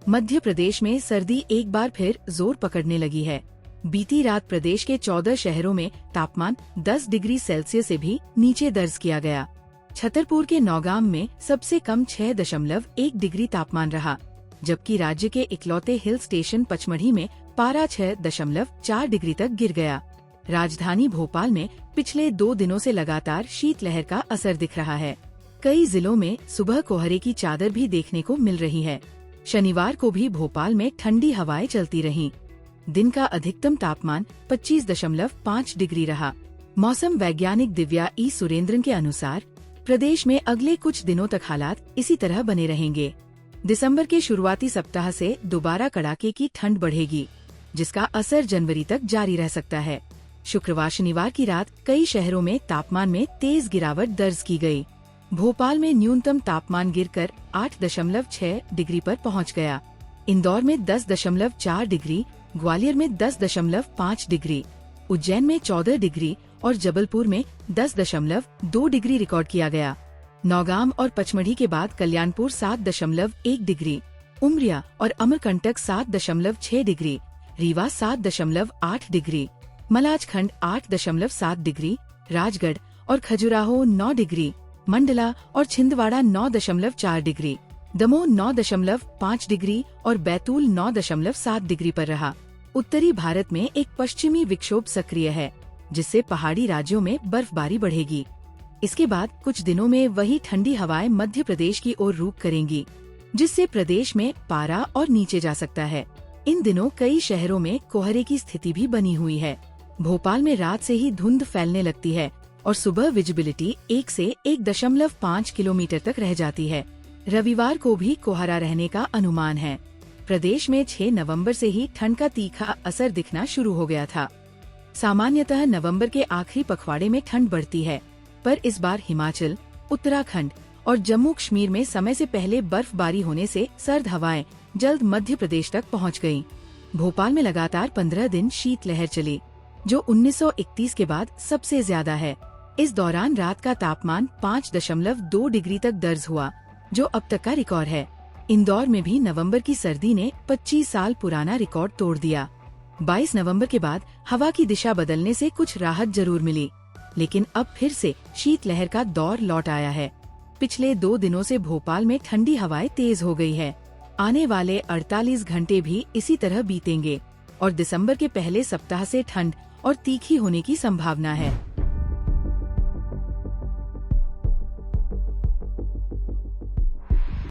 मध्य प्रदेश में सर्दी एक बार फिर जोर पकड़ने लगी है। बीती रात प्रदेश के 14 शहरों में तापमान 10 डिग्री सेल्सियस से भी नीचे दर्ज किया गया। छतरपुर के नौगाम में सबसे कम 6.1 डिग्री तापमान रहा, जबकि राज्य के इकलौते हिल स्टेशन पचमढ़ी में पारा 6.4 डिग्री तक गिर गया। राजधानी भोपाल में पिछले 2 दिनों से लगातार शीतलहर का असर दिख रहा है। कई जिलों में सुबह कोहरे की चादर भी देखने को मिल रही है। शनिवार को भी भोपाल में ठंडी हवाएं चलती रहीं। दिन का अधिकतम तापमान 25.5 डिग्री रहा। मौसम वैज्ञानिक दिव्या ई सुरेंद्रन के अनुसार प्रदेश में अगले कुछ दिनों तक हालात इसी तरह बने रहेंगे। दिसंबर के शुरुआती सप्ताह से दोबारा कड़ाके की ठंड बढ़ेगी, जिसका असर जनवरी तक जारी रह सकता है। शुक्रवार शनिवार की रात कई शहरों में तापमान में तेज गिरावट दर्ज की गई। भोपाल में न्यूनतम तापमान गिरकर 8.6 डिग्री पर पहुंच गया। इंदौर में 10.4 डिग्री, ग्वालियर में 10.5 डिग्री, उज्जैन में 14 डिग्री और जबलपुर में 10.2 डिग्री रिकॉर्ड किया गया। नौगाम और पचमढ़ी के बाद कल्याणपुर 7.1 डिग्री, उमरिया और Amarkantak 7.6 degree, Rewa 7.8 degree, Malajkhand 8.7 degree, Rajgarh और खजुराहो 9 डिग्री, मंडला और छिंदवाड़ा 9.4 डिग्री, दमोह 9.5 डिग्री और बैतूल 9.7 डिग्री पर रहा। उत्तरी भारत में एक पश्चिमी विक्षोभ सक्रिय है, जिससे पहाड़ी राज्यों में बर्फबारी बढ़ेगी। इसके बाद कुछ दिनों में वही ठंडी हवाएं मध्य प्रदेश की ओर रुख करेंगी, जिससे प्रदेश में पारा और नीचे जा सकता है। इन दिनों कई शहरों में कोहरे की स्थिति भी बनी हुई है। भोपाल में रात से ही धुंध फैलने लगती है और सुबह विजिबिलिटी 1 से 1.5 किलोमीटर तक रह जाती है। रविवार को भी कोहरा रहने का अनुमान है। प्रदेश में 6 नवंबर से ही ठंड का तीखा असर दिखना शुरू हो गया था। सामान्यतः नवंबर के आखिरी पखवाड़े में ठंड बढ़ती है, पर इस बार हिमाचल, उत्तराखंड और जम्मू कश्मीर में समय से पहले बर्फबारी होने से सर्द हवाएं जल्द मध्य प्रदेश तक पहुंच गयीं। भोपाल में लगातार 15 दिन शीतलहर चली, जो 1931 के बाद सबसे ज्यादा है। इस दौरान रात का तापमान 5.2 डिग्री तक दर्ज हुआ, जो अब तक का रिकॉर्ड है। इंदौर में भी नवंबर की सर्दी ने 25 साल पुराना रिकॉर्ड तोड़ दिया। 22 नवंबर के बाद हवा की दिशा बदलने से कुछ राहत जरूर मिली, लेकिन अब फिर से शीतलहर का दौर लौट आया है। पिछले 2 दिनों से भोपाल में ठंडी हवाएं तेज हो गई है। आने वाले 48 घंटे भी इसी तरह बीतेंगे और दिसंबर के पहले सप्ताह से ठंड और तीखी होने की संभावना है।